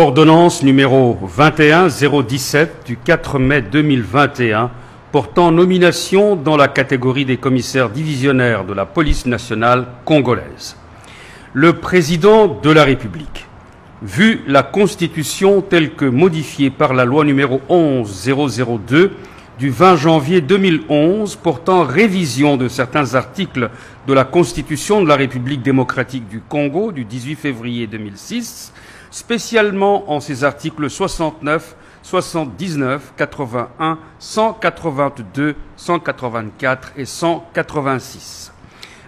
Ordonnance numéro 21-017 du 4 mai 2021 portant nomination dans la catégorie des commissaires divisionnaires de la police nationale congolaise. Le président de la République, vu la Constitution telle que modifiée par la loi numéro 11-002 du 20 janvier 2011 portant révision de certains articles de la Constitution de la République démocratique du Congo du 18 février 2006, spécialement en ses articles 69, 79, 81, 182, 184 et 186.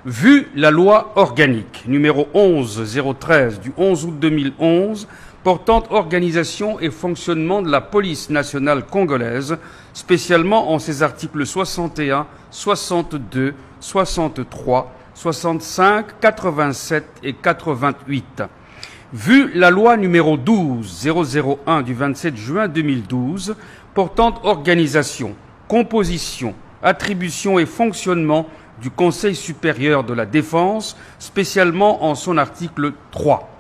Vu la loi organique numéro 11-013 du 11 août 2011 portant organisation et fonctionnement de la police nationale congolaise, spécialement en ses articles 61, 62, 63, 65, 87 et 88. Vu la loi numéro 12-001 du 27 juin 2012 portant organisation, composition, attribution et fonctionnement du Conseil supérieur de la défense, spécialement en son article 3.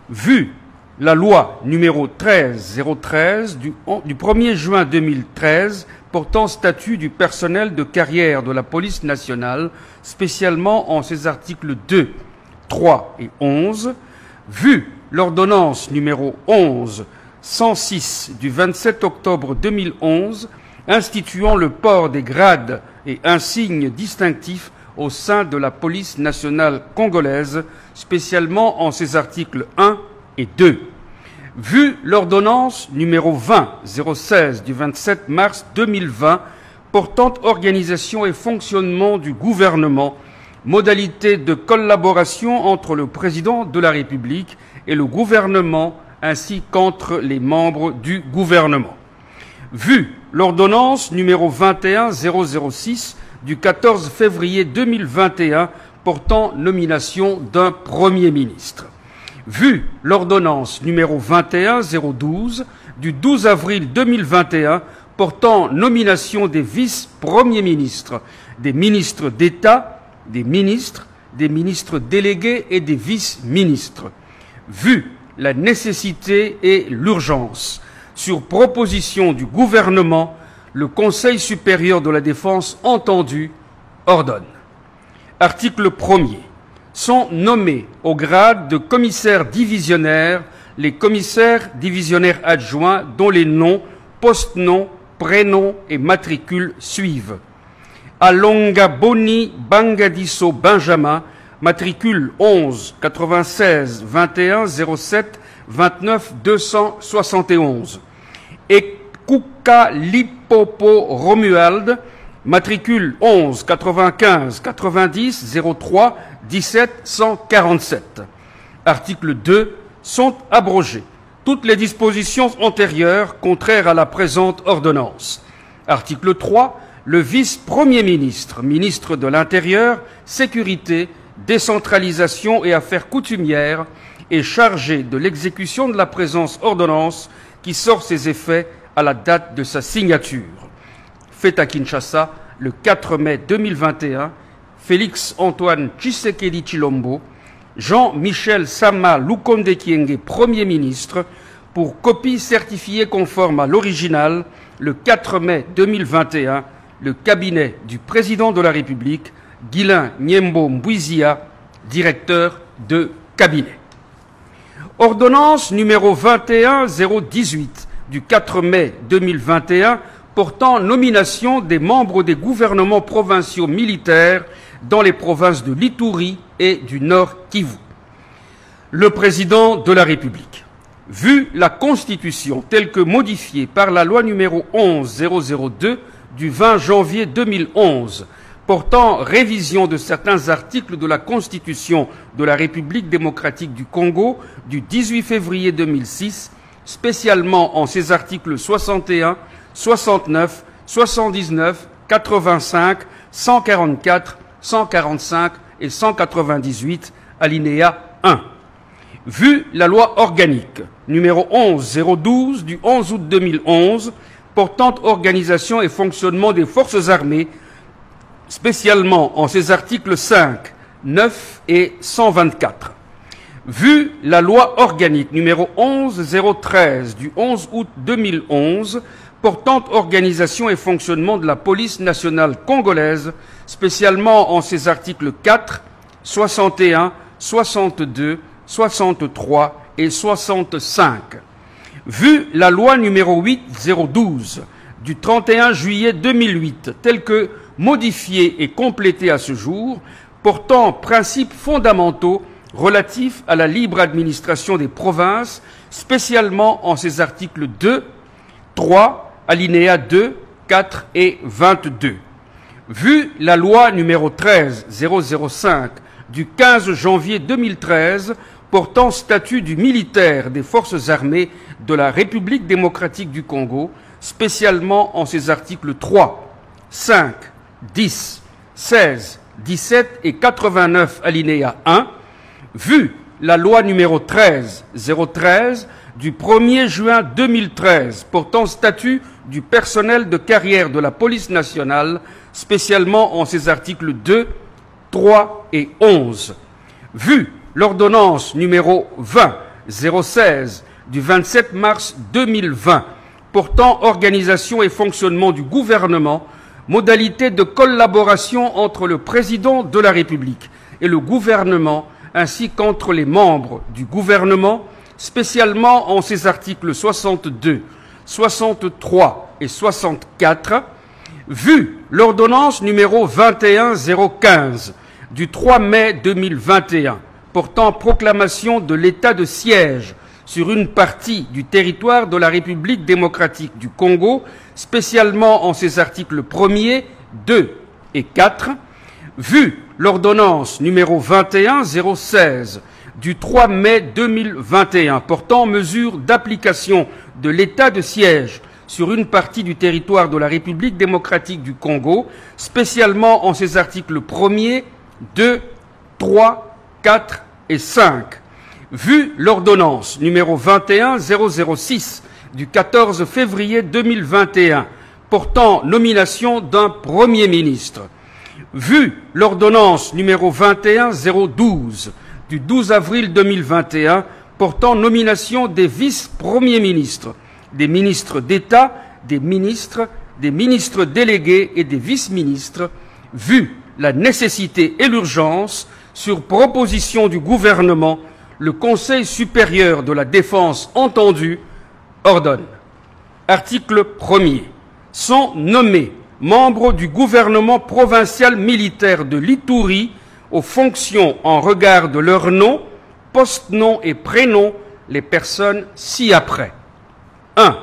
Vu la loi numéro 13-013 du 1er juin 2013 portant statut du personnel de carrière de la police nationale, spécialement en ses articles 2, 3 et 11, vu l'ordonnance numéro 11-106 du 27 octobre 2011 instituant le port des grades et insignes distinctifs au sein de la police nationale congolaise, spécialement en ses articles 1 et 2. Vu l'ordonnance numéro 20-016 du 27 mars 2020 portant organisation et fonctionnement du gouvernement, modalités de collaboration entre le président de la République et le gouvernement ainsi qu'entre les membres du gouvernement. Vu l'ordonnance numéro 21-006 du 14 février 2021 portant nomination d'un Premier ministre. Vu l'ordonnance numéro 21-012 du 12 avril 2021 portant nomination des vice-premiers ministres, des ministres d'État, des ministres délégués et des vice-ministres. Vu la nécessité et l'urgence, sur proposition du gouvernement, le Conseil supérieur de la défense entendu ordonne. Article 1er. Sont nommés au grade de commissaire divisionnaire les commissaires divisionnaires adjoints dont les noms, post-noms, prénoms et matricules suivent. Alonga Boni Bangadiso Benjamin, matricule 11 96 21 07 29 271. Ekuka Lipopo Romuald, matricule 11 95 90 03 17 147. Article 2. Sont abrogées toutes les dispositions antérieures contraires à la présente ordonnance. Article 3. Le vice-premier ministre, ministre de l'Intérieur, Sécurité, Décentralisation et Affaires coutumières, est chargé de l'exécution de la présente ordonnance qui sort ses effets à la date de sa signature. Fait à Kinshasa, le 4 mai 2021, Félix Antoine Tshisekedi Tshilombo, Jean-Michel Sama Lukonde Kyenge, Premier ministre, pour copie certifiée conforme à l'original, le 4 mai 2021, le cabinet du président de la République, Guilain Nyembo Mbouizia, directeur de cabinet. Ordonnance numéro 21-018 du 4 mai 2021 portant nomination des membres des gouvernements provinciaux militaires dans les provinces de l'Ituri et du Nord Kivu. Le président de la République, vu la Constitution telle que modifiée par la loi numéro 11-002 du 20 janvier 2011 portant révision de certains articles de la Constitution de la République démocratique du Congo du 18 février 2006, spécialement en ses articles 61, 69, 79, 85, 144, 145 et 198, alinéa 1. Vu la loi organique numéro 11-012 du 11 août 2011 portant organisation et fonctionnement des forces armées, spécialement en ses articles 5, 9 et 124. Vu la loi organique numéro 11013 du 11 août 2011 portant organisation et fonctionnement de la police nationale congolaise, spécialement en ses articles 4, 61, 62, 63 et 65. Vu la loi numéro 8012 du 31 juillet 2008, telle que modifiée et complétée à ce jour, portant principes fondamentaux relatifs à la libre administration des provinces, spécialement en ses articles 2, 3, alinéas 2, 4 et 22. Vu la loi numéro 13005 du 15 janvier 2013 portant statut du militaire des forces armées de la République démocratique du Congo, spécialement en ses articles 3, 5, 10, 16, 17 et 89 alinéa 1, vu la loi numéro 13013 du 1er juin 2013 portant statut du personnel de carrière de la police nationale, spécialement en ses articles 2, 3 et 11, vu l'ordonnance numéro 20-016 du 27 mars 2020 portant organisation et fonctionnement du gouvernement, modalités de collaboration entre le président de la République et le gouvernement, ainsi qu'entre les membres du gouvernement, spécialement en ses articles 62, 63 et 64, vu l'ordonnance numéro 21015 du 3 mai 2021 portant proclamation de l'état de siège sur une partie du territoire de la République démocratique du Congo, spécialement en ses articles 1er, 2 et 4, vu l'ordonnance numéro 21016 du 3 mai 2021 portant mesures d'application de l'état de siège sur une partie du territoire de la République démocratique du Congo, spécialement en ses articles 1er, 2, 3, 4 et 5, vu l'ordonnance numéro 21006 du 14 février 2021 portant nomination d'un Premier ministre, vu l'ordonnance numéro 21012 du 12 avril 2021 portant nomination des vice-premiers ministres, des ministres d'État, des ministres délégués et des vice-ministres, vu la nécessité et l'urgence, sur proposition du gouvernement, le Conseil supérieur de la défense entendu ordonne. Article 1er. Sont nommés membres du gouvernement provincial militaire de l'Ituri aux fonctions en regard de leur nom, post-nom et prénom les personnes ci-après. 1.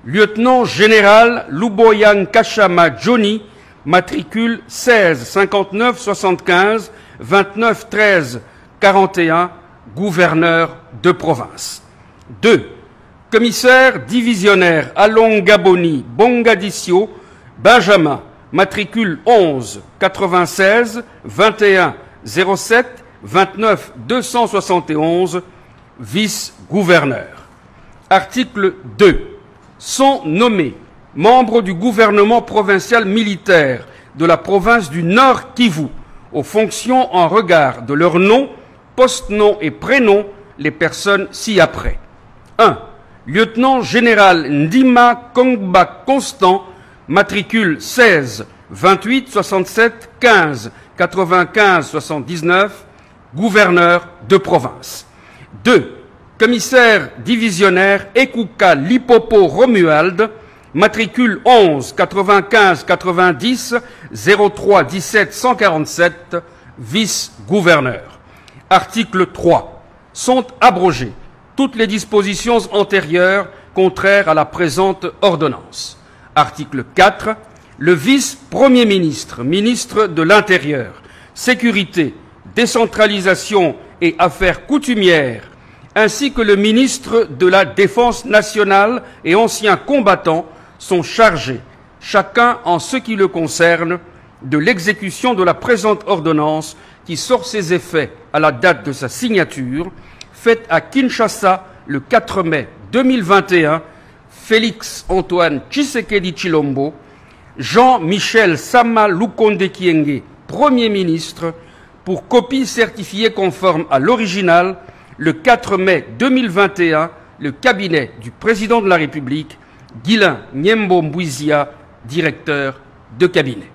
Lieutenant général Luboyan Kachama Johnny, matricule 16 59 75 29 13 41, gouverneur de province. 2. Commissaire divisionnaire Alongaboni Bongadisio Benjamin, matricule 11 96 21 07 29 271, vice-gouverneur. Article 2. Sont nommés membres du gouvernement provincial militaire de la province du Nord Kivu aux fonctions en regard de leur nom, post-nom et prénom les personnes ci-après. 1. Lieutenant général Ndima Kongba Constant, matricule 16 28 67 15 95 79, gouverneur de province. 2. Commissaire divisionnaire Ekuka Lipopo Romuald, matricule 11 95 90 03 17 147, vice-gouverneur. Article 3. Sont abrogées toutes les dispositions antérieures contraires à la présente ordonnance. Article 4. Le vice-premier ministre, ministre de l'Intérieur, Sécurité, Décentralisation et Affaires coutumières, ainsi que le ministre de la Défense nationale et anciens combattants sont chargés, chacun en ce qui le concerne, de l'exécution de la présente ordonnance qui sort ses effets à la date de sa signature, faite à Kinshasa le 4 mai 2021, Félix Antoine Tshisekedi Tshilombo, Jean-Michel Sama Lukonde Kyenge, Premier ministre, pour copie certifiée conforme à l'original, le 4 mai 2021, le cabinet du président de la République, Guilain Nyembo Mbouizia, directeur de cabinet.